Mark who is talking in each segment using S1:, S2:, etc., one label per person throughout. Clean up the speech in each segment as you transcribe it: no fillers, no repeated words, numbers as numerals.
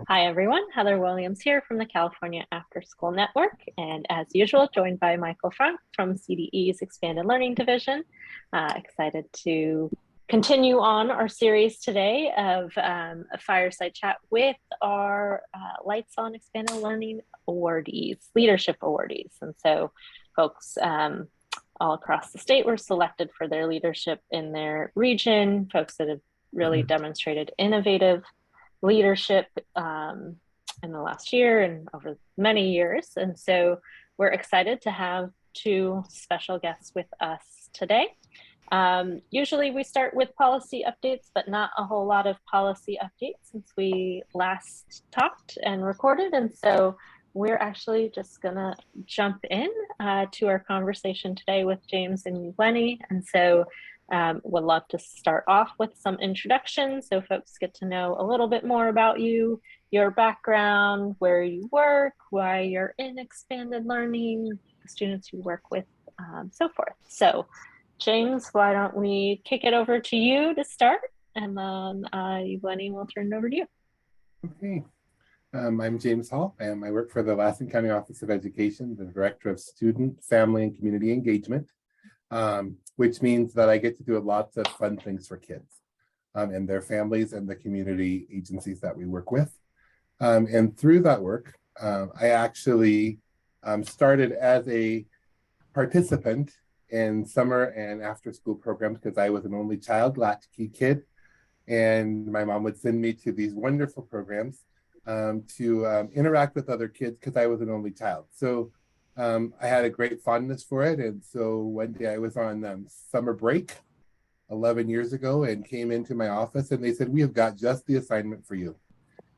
S1: Hi everyone, Heather Williams here from the California AfterSchool Network, and as usual, joined by Michael Frank from CDE's Expanded Learning Division. Excited to continue on our series today of a fireside chat with our Lights On Expanded Learning Awardees, Leadership Awardees. And so folks all across the state were selected for their leadership in their region, folks that have really demonstrated innovative leadership in the last year and over many years. And so we're excited to have two special guests with us today. Usually we start with policy updates, but not a whole lot of policy updates since we last talked and recorded. And so we're actually just gonna jump in to our conversation today with James and Yubleni. And so would love to start off with some introductions so folks get to know a little bit more about you, your background, where you work, why you're in expanded learning, the students you work with, so forth. So James, why don't we kick it over to you to start, and then Yubleni will turn it over to you.
S2: Okay. I'm James Hall, and I work for the Lassen County Office of Education, the Director of Student, Family, and Community Engagement. Which means that I get to do lots of fun things for kids and their families and the community agencies that we work with. And through that work, I actually started as a participant in summer and after school programs because I was an only child, latchkey kid. And my mom would send me to these wonderful programs to interact with other kids because I was an only child. So I had a great fondness for it. And so one day I was on summer break 11 years ago and came into my office and they said, we have got just the assignment for you.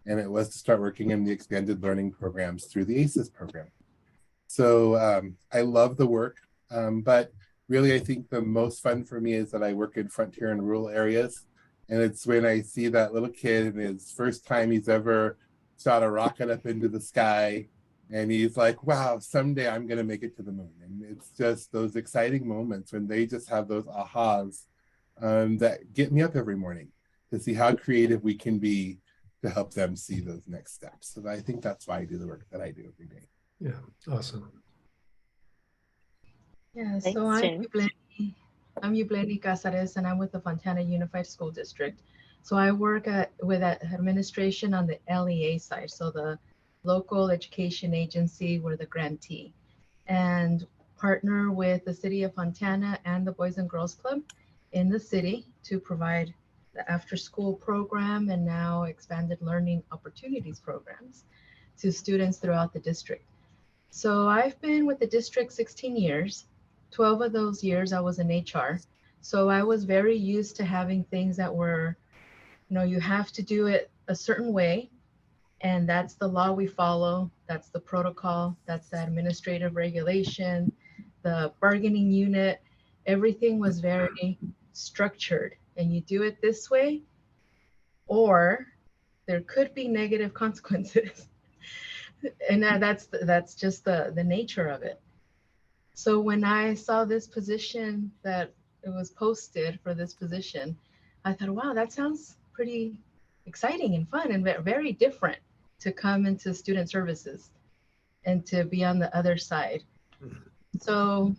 S2: And it was to start working in the expanded learning programs through the ACES program. So I love the work, but really I think the most fun for me is that I work in frontier and rural areas. And it's when I see that little kid and his first time he's ever shot a rocket up into the sky. And he's like, wow, someday I'm going to make it to the moon. And it's just those exciting moments when they just have those ahas that get me up every morning to see how creative we can be to help them see those next steps. So I think that's why I do the work that I do every day.
S3: Yeah, awesome.
S4: Yeah,
S1: Thanks,
S4: so I'm
S1: James.
S4: Yubleni Cazares, and I'm with the Fontana Unified School District. So I work with administration on the LEA side, so the local education agency, we're the grantee, and partner with the city of Fontana and the Boys and Girls Club in the city to provide the after school program and now expanded learning opportunities programs to students throughout the district. So I've been with the district 16 years. 12 of those years I was in HR. So I was very used to having things that were, you have to do it a certain way. And that's the law we follow. That's the protocol. That's the administrative regulation, the bargaining unit. Everything was very structured. And you do it this way, or there could be negative consequences. And that's just the nature of it. So when I saw this position that it was posted for this position, I thought, wow, that sounds pretty exciting and fun and very different to come into student services and to be on the other side. So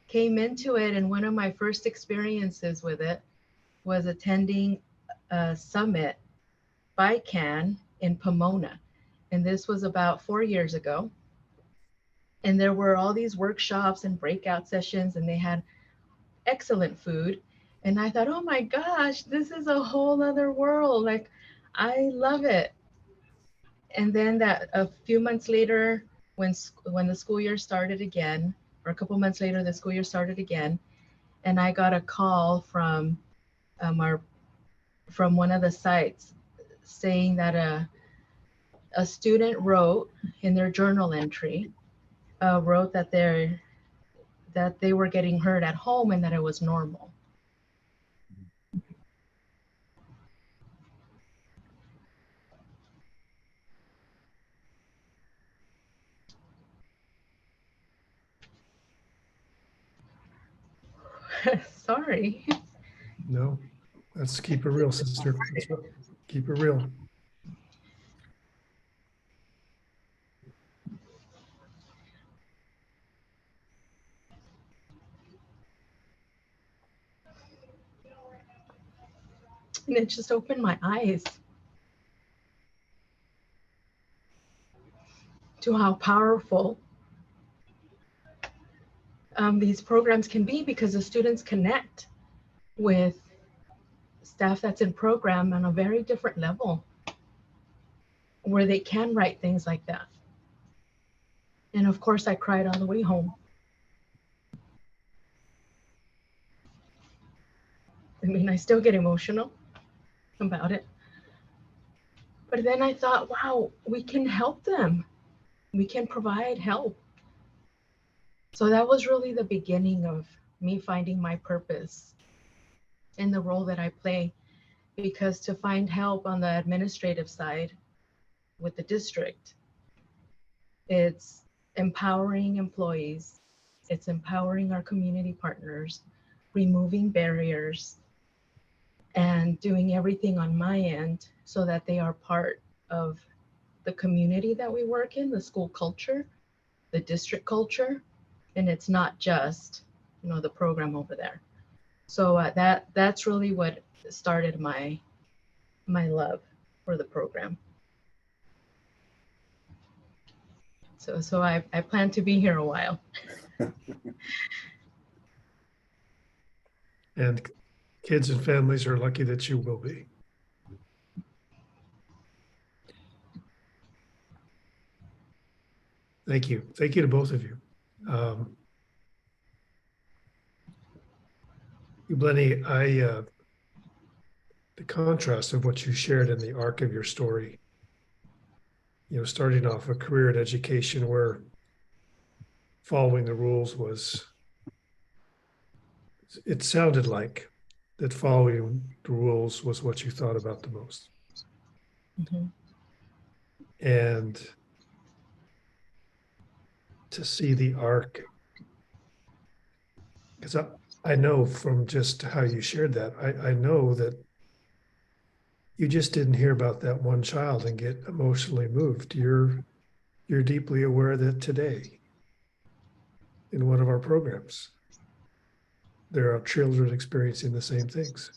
S4: came into it, and one of my first experiences with it was attending a summit by CAN in Pomona. And this was about 4 years ago. And there were all these workshops and breakout sessions, and they had excellent food. And I thought, oh my gosh, this is a whole other world. Like, I love it. And then that a few months later, when the school year started again, or a couple months later, the school year started again, and I got a call from from one of the sites saying that a student wrote in their journal entry, wrote that they were getting hurt at home and that it was normal. Sorry.
S3: No, let's keep it real, sister. Keep it real.
S4: And it just opened my eyes to how powerful these programs can be, because the students connect with staff that's in program on a very different level, where they can write things like that. And of course, I cried all the way home. I mean, I still get emotional about it. But then I thought, wow, we can help them. We can provide help. So that was really the beginning of me finding my purpose in the role that I play, because to find help on the administrative side with the district, it's empowering employees, it's empowering our community partners, removing barriers, and doing everything on my end so that they are part of the community that we work in, the school culture, the district culture, and it's not just, you know, the program over there. So that's really what started my love for the program. So I plan to be here a while.
S3: And kids and families are lucky that you will be. Thank you. Thank you to both of you. Yubleni, the contrast of what you shared in the arc of your story, you know, starting off a career in education where following the rules was, it sounded like that following the rules was what you thought about the most.
S4: Mm-hmm.
S3: And to see the arc, because I know from just how you shared that, I know that you just didn't hear about that one child and get emotionally moved. You're deeply aware that today in one of our programs, there are children experiencing the same things.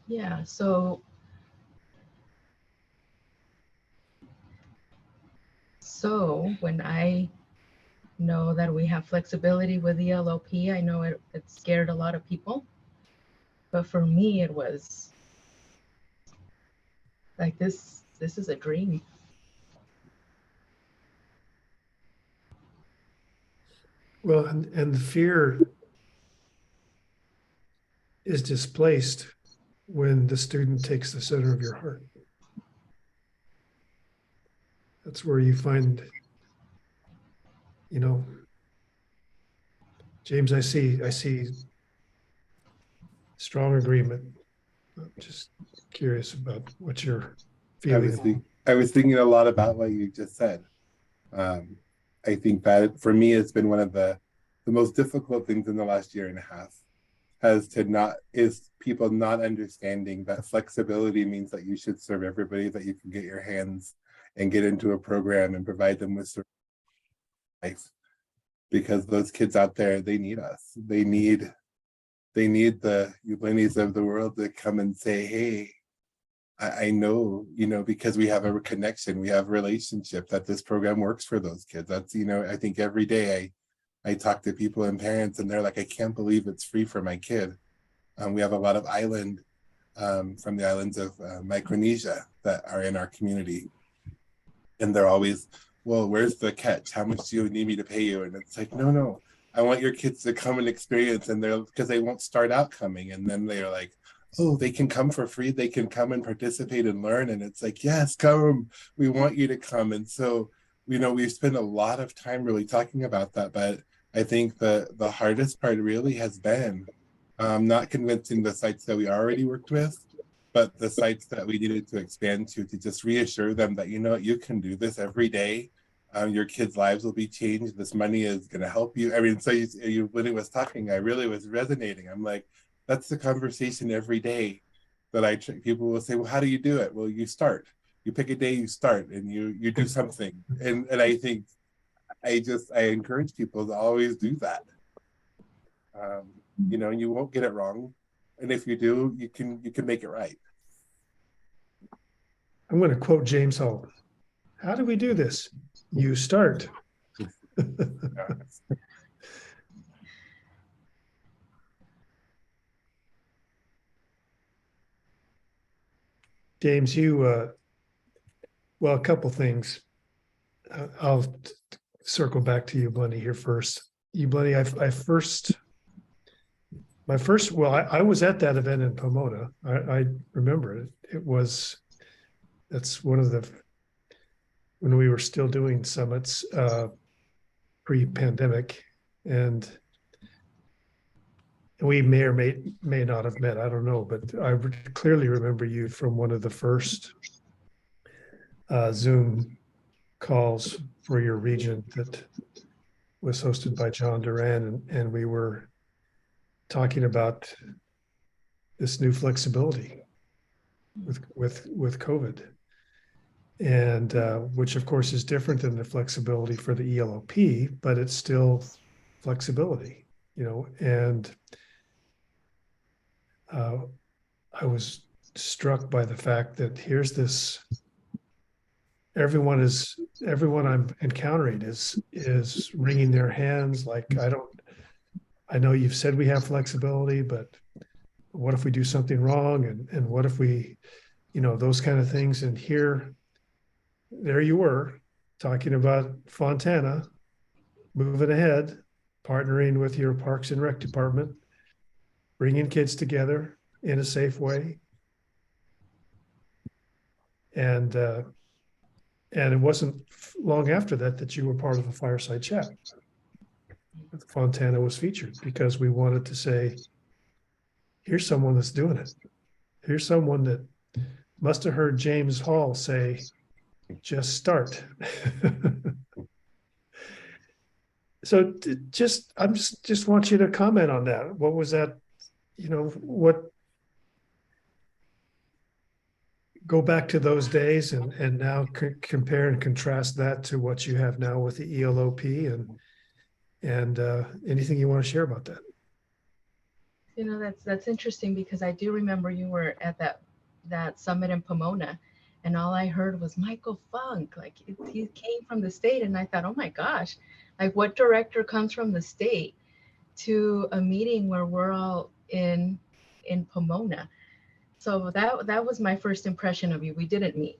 S4: Yeah, so when I know that we have flexibility with the ELOP, I know it scared a lot of people, but for me it was like, this is a dream.
S3: Well, and the fear is displaced when the student takes the center of your heart. That's where you find, you know, James, I see strong agreement. I'm just curious about what you're feeling.
S2: I was thinking a lot about what you just said. I think that for me, it's been one of the most difficult things in the last year and a half is people not understanding that flexibility means that you should serve everybody, that you can get your hands and get into a program and provide them with life. Because those kids out there, they need us. They need the Yublenis of the world to come and say, hey, I know, you know, because we have a connection, we have a relationship, that this program works for those kids. That's, you know, I think every day I talk to people and parents and they're like, I can't believe it's free for my kid. We have a lot of from the islands of Micronesia that are in our community. And they're always, well, where's the catch? How much do you need me to pay you? And it's like, no, I want your kids to come and experience, and because they won't start out coming. And then they're like, oh, they can come for free. They can come and participate and learn. And it's like, yes, come. We want you to come. And so, you know, we spend a lot of time really talking about that. But I think the hardest part really has been not convincing the sites that we already worked with, but the sites that we needed to expand to just reassure them that, you know, you can do this every day. Your kids' lives will be changed. This money is going to help you. I mean, so when it was talking, I really was resonating. I'm like, that's the conversation every day that people will say, well, how do you do it? Well, you start. You pick a day, you start, and you do something. And I think I encourage people to always do that. You know, you won't get it wrong. And if you do, you can make it right.
S3: I'm going to quote James Hall. How do we do this? You start. James, well, a couple things. I'll circle back to Yubleni here first. Yubleni, I was at that event in Pomona. I remember it. That's one of the, when we were still doing summits pre-pandemic, and we may or may not have met, I don't know, but I clearly remember you from one of the first Zoom calls for your region that was hosted by John Duran, and we were talking about this new flexibility with COVID, and which of course is different than the flexibility for the ELOP, but it's still flexibility, you know. And I was struck by the fact that here's this, everyone I'm encountering is wringing their hands like, I know you've said we have flexibility, but what if we do something wrong, and what if we, you know, those kind of things. And there you were talking about Fontana moving ahead, partnering with your Parks and Rec department, bringing kids together in a safe way. And it wasn't long after that you were part of the Fireside chat. Fontana was featured because we wanted to say, here's someone that's doing it. Here's someone that must have heard James Hall say, just start. So I just want you to comment on that. What was that? You know, go back to those days and now compare and contrast that to what you have now with the ELOP, and anything you want to share about that.
S4: You know, that's interesting, because I do remember you were at that summit in Pomona, and all I heard was Michael Funk. Like, he came from the state, and I thought, oh my gosh, like, what director comes from the state to a meeting where we're all in Pomona? So that was my first impression of you. We didn't meet.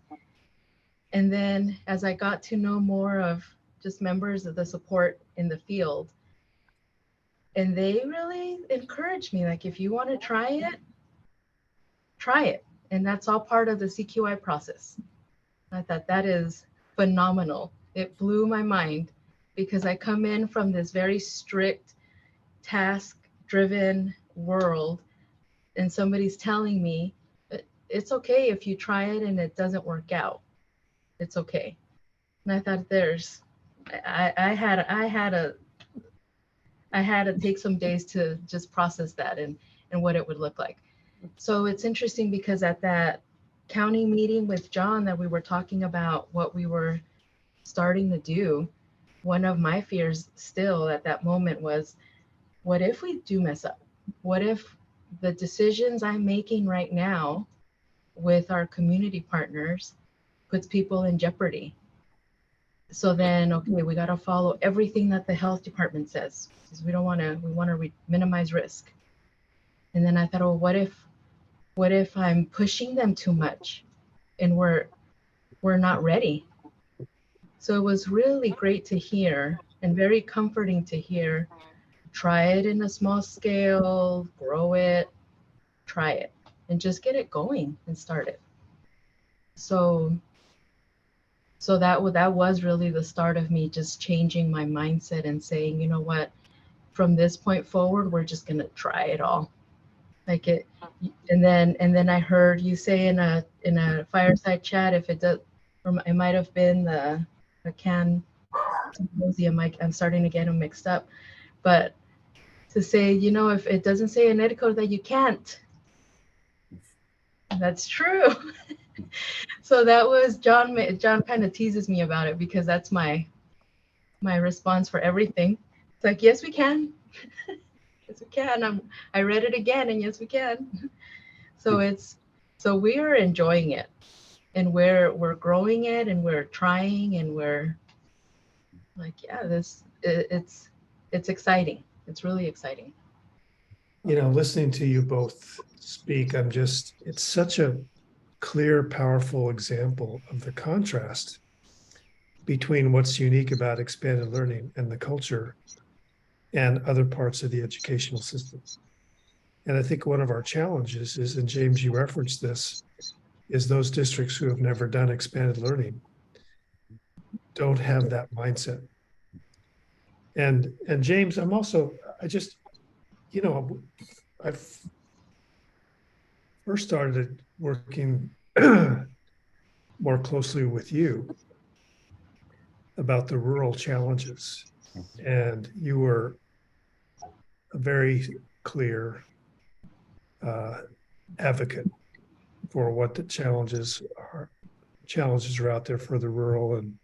S4: And then as I got to know more of just members of the support in the field, and they really encouraged me, like, if you want to try it, try it. And that's all part of the CQI process. I thought that is phenomenal. It blew my mind, because I come in from this very strict, task-driven world, and somebody's telling me it's okay if you try it and it doesn't work out. It's okay. And I thought, I had to take some days to just process that and what it would look like. So it's interesting, because at that county meeting with John that we were talking about what we were starting to do, one of my fears still at that moment was, what if we do mess up? What if the decisions I'm making right now with our community partners puts people in jeopardy? So then, okay, we got to follow everything that the health department says, because we want to minimize risk. And then I thought, oh, what if I'm pushing them too much and we're not ready? So it was really great to hear, and very comforting to hear, try it in a small scale, grow it, try it, and just get it going and start it. So that was really the start of me just changing my mindset and saying, you know what, from this point forward, we're just gonna try it all. Like it, and then I heard you say in a fireside chat, if it does, or it might have been the Can Symposium, I'm starting to get them mixed up, but to say, you know, if it doesn't say in EDCO that you can't, that's true. So that was John kind of teases me about it, because that's my response for everything. It's like, yes, we can. Yes, we can. I read it again, and yes, we can. So we are enjoying it, and we're growing it, and we're trying, and we're like, yeah, it's exciting. It's really exciting.
S3: Listening to you both speak, it's such a clear, powerful example of the contrast between what's unique about expanded learning and the culture and other parts of the educational system. And I think one of our challenges is, and James, you referenced this, is those districts who have never done expanded learning don't have that mindset. And James, I've first started working more closely with you about the rural challenges. And you were a very clear advocate for what the challenges are out there for the rural. And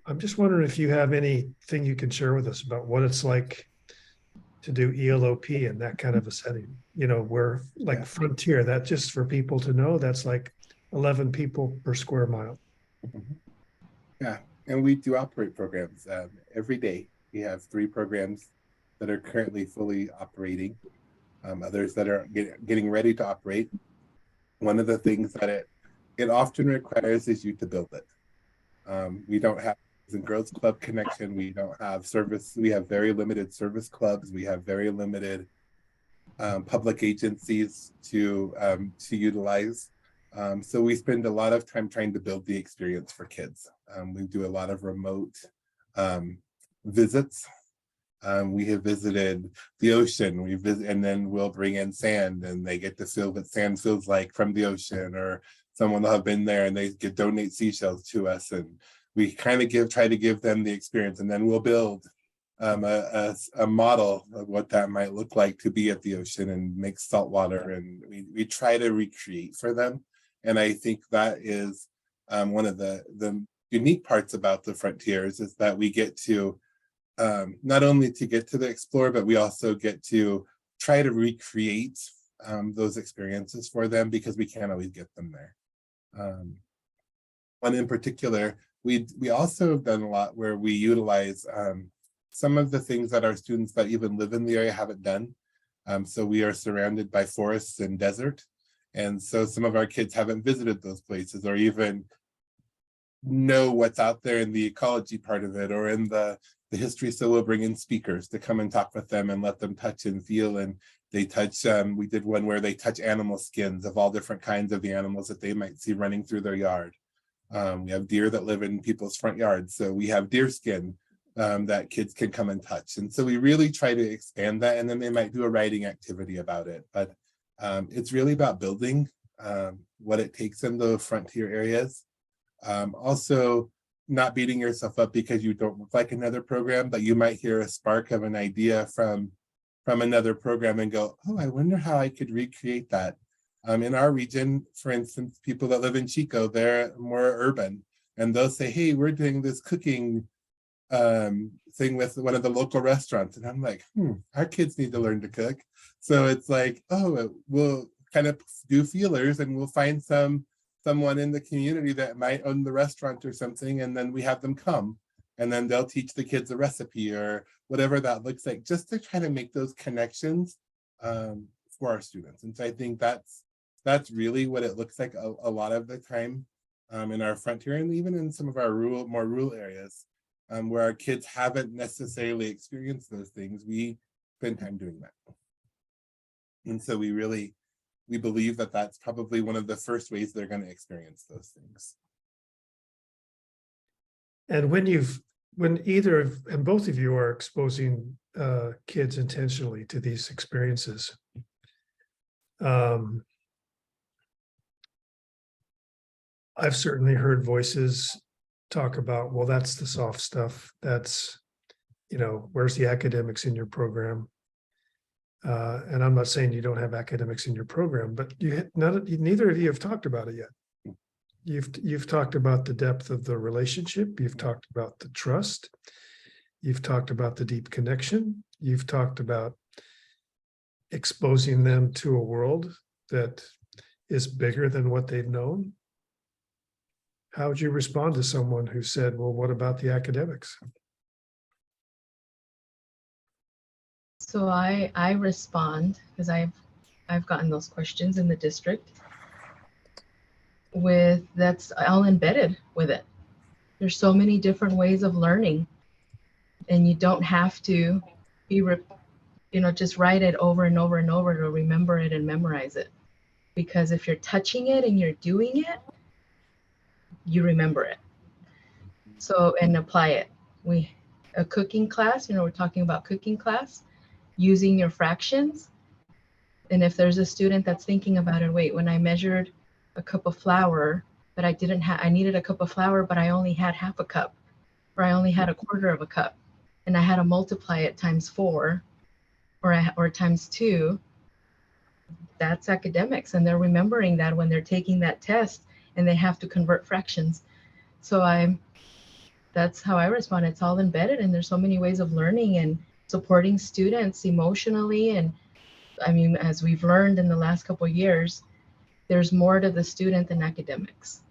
S3: I'm just wondering if you have anything you can share with us about what it's like to do ELOP in that kind of a setting, where like Frontier, that just for people to know, that's like 11 people per square mile.
S2: Yeah, and we do operate programs every day. We have 3 programs that are currently fully operating, others that are getting ready to operate. One of the things that it often requires is you to build it. We don't have a girls club connection. We don't have service. We have very limited service clubs. We have very limited public agencies to utilize. So we spend a lot of time trying to build the experience for kids. We do a lot of remote visits. We have visited the ocean. And then we'll bring in sand, and they get to feel what sand feels like from the ocean, or someone will have been there and they donate seashells to us, and we kind of try to give them the experience, and then we'll build a model of what that might look like to be at the ocean and make salt water, and we try to recreate for them. And I think that is one of the unique parts about the Frontiers, is that we get to not only to get to the explore, but we also get to try to recreate those experiences for them, because we can't always get them there. One in particular, we also have done a lot where we utilize some of the things that our students that even live in the area haven't done. So we are surrounded by forests and desert. And so some of our kids haven't visited those places, or even know what's out there in the ecology part of it, or in the history. So we'll bring in speakers to come and talk with them and let them touch and feel. And they touch, we did one where they touch animal skins of all different kinds of the animals that they might see running through their yard. We have deer that live in people's front yards. So we have deer skin that kids can come and touch. And so we really try to expand that. And then they might do a writing activity about it. But it's really about building what it takes in the frontier areas. Also, not beating yourself up because you don't look like another program, but you might hear a spark of an idea from another program and go, oh, I wonder how I could recreate that. In our region, for instance, people that live in Chico, they're more urban, and they'll say, hey, we're doing this cooking thing with one of the local restaurants. And I'm like, our kids need to learn to cook. So it's like, oh, we'll kind of do feelers, and we'll find someone in the community that might own the restaurant or something, and then we have them come, and then they'll teach the kids a recipe or whatever that looks like, just to try to make those connections for our students. And so I think that's really what it looks like a lot of the time in our frontier, and even in some of our more rural areas where our kids haven't necessarily experienced those things. We spend time doing that. And so we believe that that's probably one of the first ways they're going to experience those things.
S3: And when both of you are exposing kids intentionally to these experiences, I've certainly heard voices talk about, well, that's the soft stuff. That's, where's the academics in your program? And I'm not saying you don't have academics in your program, but neither of you have talked about it yet. You've talked about the depth of the relationship. You've talked about the trust. You've talked about the deep connection. you've talked about exposing them to a world that is bigger than what they've known. How would you respond to someone who said, well, what about the academics?
S4: So I respond, because I've gotten those questions in the district, with that's all embedded with it. There's so many different ways of learning, and you don't have to be just write it over and over and over to remember it and memorize it. Because if you're touching it and you're doing it, you remember it. So, and apply it. A cooking class, we're talking about cooking class, using your fractions. And if there's a student that's thinking about it, wait, when I measured a cup of flour, but I needed a cup of flour, but I only had half a cup, or I only had a quarter of a cup, and I had to multiply it times 4 or times 2. That's academics, and they're remembering that when they're taking that test and they have to convert fractions. So that's how I respond. It's all embedded, and there's so many ways of learning and supporting students emotionally. And I mean, as we've learned in the last couple of years, there's more to the student than academics,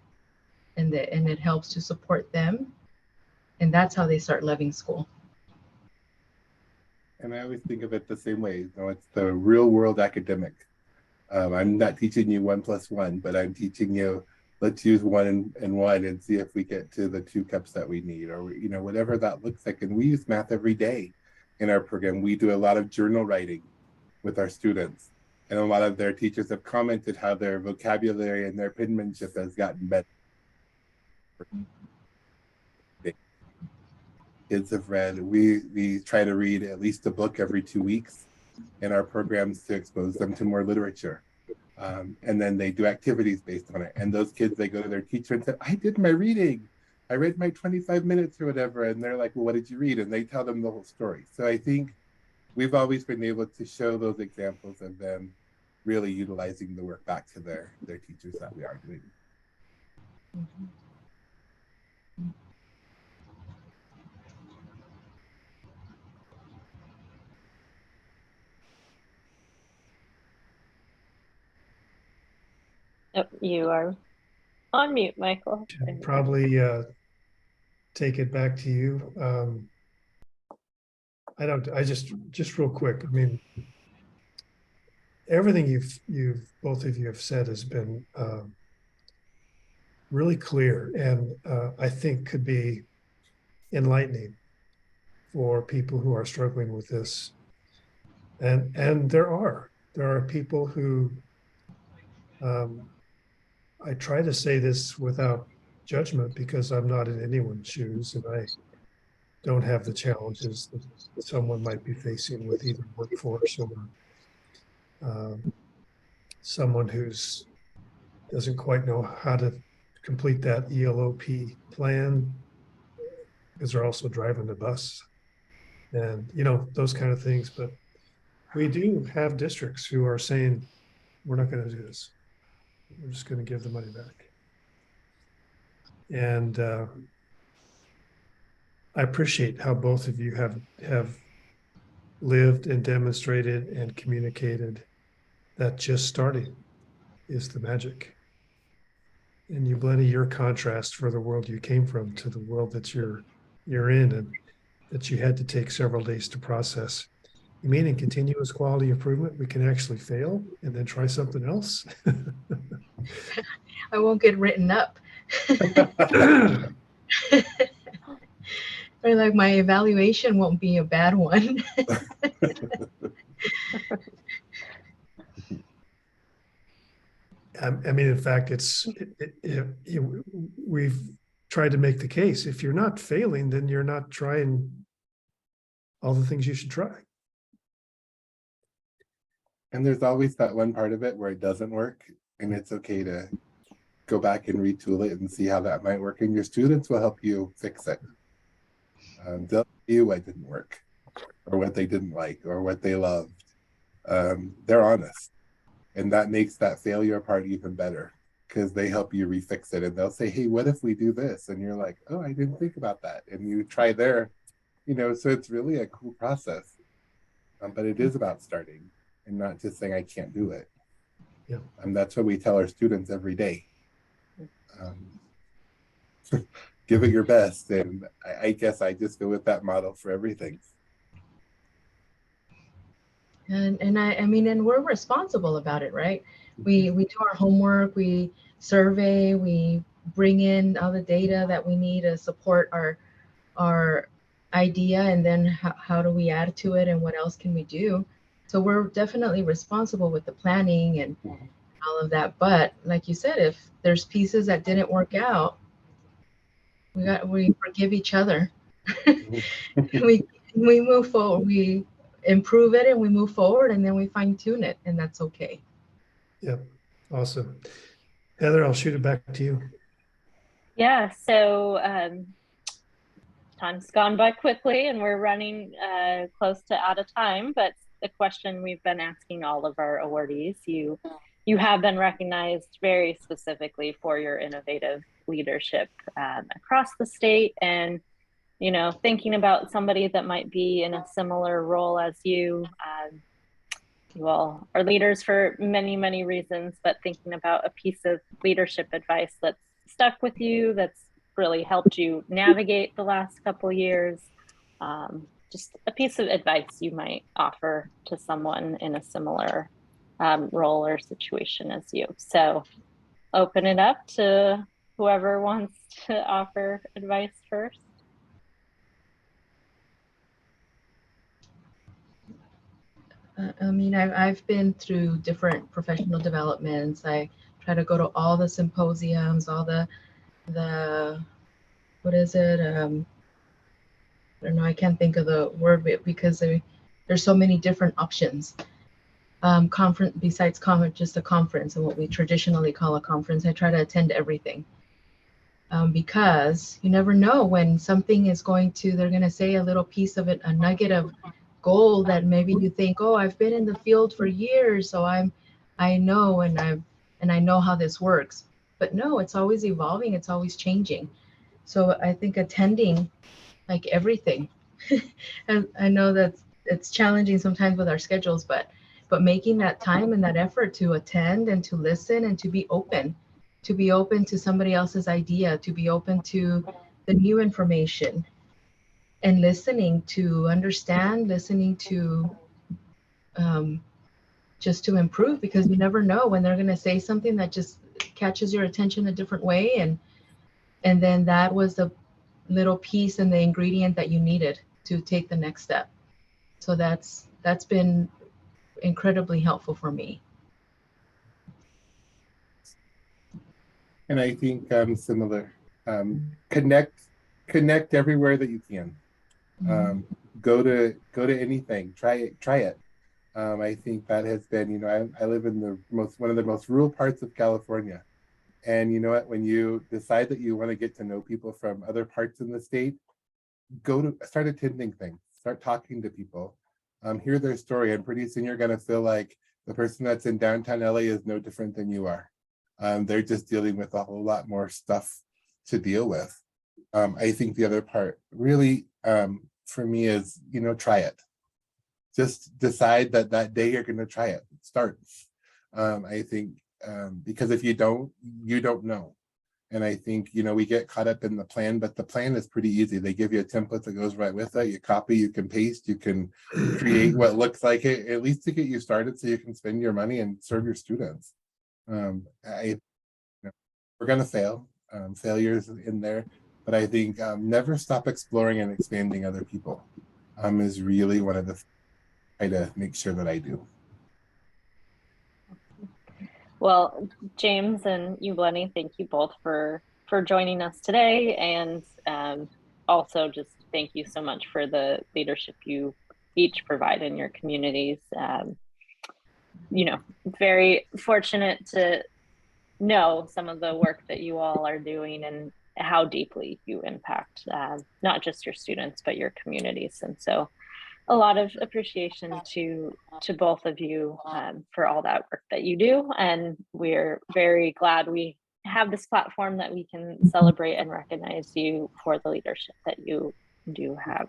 S4: and it helps to support them, and that's how they start loving school.
S2: And I always think of it the same way. It's the real world academic. I'm not teaching you 1 + 1, but I'm teaching you, let's use 1 and 1 and see if we get to the 2 cups that we need, or whatever that looks like. And we use math every day in our program. We do a lot of journal writing with our students, and a lot of their teachers have commented how their vocabulary and their penmanship has gotten better. Kids have read, we try to read at least a book every 2 weeks in our programs to expose them to more literature. And then they do activities based on it. And those kids, they go to their teacher and say, I did my reading. I read my 25 minutes or whatever. And they're like, well, what did you read? And they tell them the whole story. So I think we've always been able to show those examples of them really utilizing the work back to their teachers that we are doing.
S4: Mm-hmm.
S1: Oh, you are on mute, Michael.
S3: Probably take it back to you. I just real quick. I mean, everything you've both of you have said has been really clear, and I think could be enlightening for people who are struggling with this. And there are people who, I try to say this without judgment because I'm not in anyone's shoes, and I don't have the challenges that someone might be facing with either workforce or someone who's doesn't quite know how to complete that ELOP plan because they're also driving the bus and those kind of things. But we do have districts who are saying, we're not going to do this. We're just going to give the money back. And I appreciate how both of you have lived and demonstrated and communicated that just starting is the magic. And Yubleni, your contrast for the world you came from to the world that you're in and that you had to take several days to process. You mean in continuous quality improvement, we can actually fail and then try something else?
S4: I won't get written up. Or like my evaluation won't be a bad one.
S3: I mean, in fact, we've tried to make the case. If you're not failing, then you're not trying all the things you should try.
S2: And there's always that one part of it where it doesn't work, and it's okay to go back and retool it and see how that might work. And your students will help you fix it. They'll tell you what didn't work, or what they didn't like, or what they loved. They're honest. And that makes that failure part even better because they help you refix it. And they'll say, hey, what if we do this? And you're like, oh, I didn't think about that. And you try there, so it's really a cool process. but it is about starting and not just saying I can't do it.
S3: Yeah.
S2: That's what we tell our students every day. Give it your best, and I guess I just go with that model for everything.
S4: And I mean, and we're responsible about it, right? We do our homework, we survey, we bring in all the data that we need to support our idea, and then how do we add to it, and what else can we do? So we're definitely responsible with the planning and all of that. But like you said, if there's pieces that didn't work out, we forgive each other. we move forward, we improve it, and we move forward, and then we fine tune it, and that's okay.
S3: Yep. Awesome. Heather, I'll shoot it back to you.
S1: Yeah, so time's gone by quickly and we're running close to out of time, but the question we've been asking all of our awardees, you have been recognized very specifically for your innovative leadership across the state, and thinking about somebody that might be in a similar role as you. You all are leaders for many, many reasons, but thinking about a piece of leadership advice that's stuck with you, that's really helped you navigate the last couple of years, just a piece of advice you might offer to someone in a similar role or situation as you. So open it up to whoever wants to offer advice first.
S4: I mean, I've been through different professional developments. I try to go to all the symposiums, all the what is it? I don't know. I can't think of the word because there's so many different options. Conference besides just a conference and what we traditionally call a conference. I try to attend everything because you never know when something is they're going to say a little piece of it, a nugget of goal that maybe you think, oh, I've been in the field for years, so I know and I know how this works. But no, it's always evolving, it's always changing. So I think attending like everything, and I know that it's challenging sometimes with our schedules, but making that time and that effort to attend and to listen and to be open to somebody else's idea, to be open to the new information, and listening to understand, listening to just to improve, because you never know when they're going to say something that just catches your attention a different way, and then that was the little piece and the ingredient that you needed to take the next step. So that's been incredibly helpful for me.
S2: And I think similar. Connect everywhere that you can. Go to anything. Try it. I think that has been, I live in one of the most rural parts of California. And you know what, when you decide that you want to get to know people from other parts in the state, start attending things, start talking to people, hear their story, and pretty soon you're going to feel like the person that's in downtown LA is no different than you are. They're just dealing with a whole lot more stuff to deal with. I think the other part really for me is, try it. Just decide that day you're going to try it. Start. I think because if you don't know. And I think, we get caught up in the plan, but the plan is pretty easy. They give you a template that goes right with it. You copy, you can paste, you can create what looks like it, at least to get you started so you can spend your money and serve your students. We're going to fail. Failures in there. But I think never stop exploring and expanding other people is really one of the try to make sure that I do.
S1: Well, James and Yubleni, thank you both for joining us today, and also just thank you so much for the leadership you each provide in your communities. Very fortunate to know some of the work that you all are doing and how deeply you impact not just your students but your communities. And so a lot of appreciation to both of you for all that work that you do, and we're very glad we have this platform that we can celebrate and recognize you for the leadership that you do have.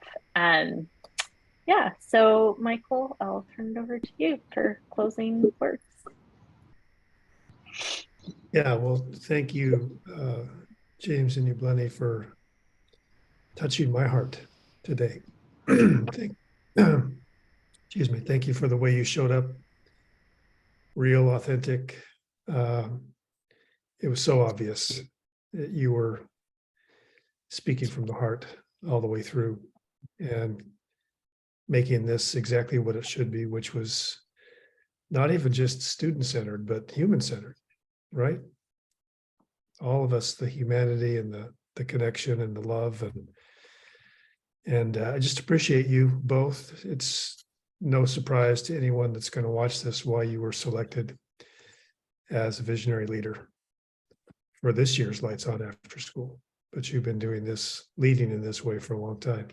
S1: Yeah, so Michael, I'll turn it over to you for closing words.
S3: Yeah, well, thank you, James and Yubleni, for touching my heart today. Excuse me. Thank you for the way you showed up. Real, authentic. It was so obvious that you were speaking from the heart all the way through and making this exactly what it should be, which was not even just student-centered, but human-centered, right? All of us, the humanity and the connection and the love, and I just appreciate you both. It's no surprise to anyone that's going to watch this why you were selected as a visionary leader for this year's Lights On After School. But you've been doing this, leading in this way for a long time.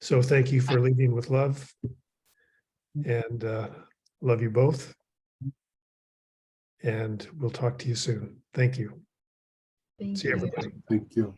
S3: So thank you for leading with love, and love you both. And we'll talk to you soon. Thank you.
S4: Thank
S3: See
S4: you.
S3: everybody.
S2: Thank you.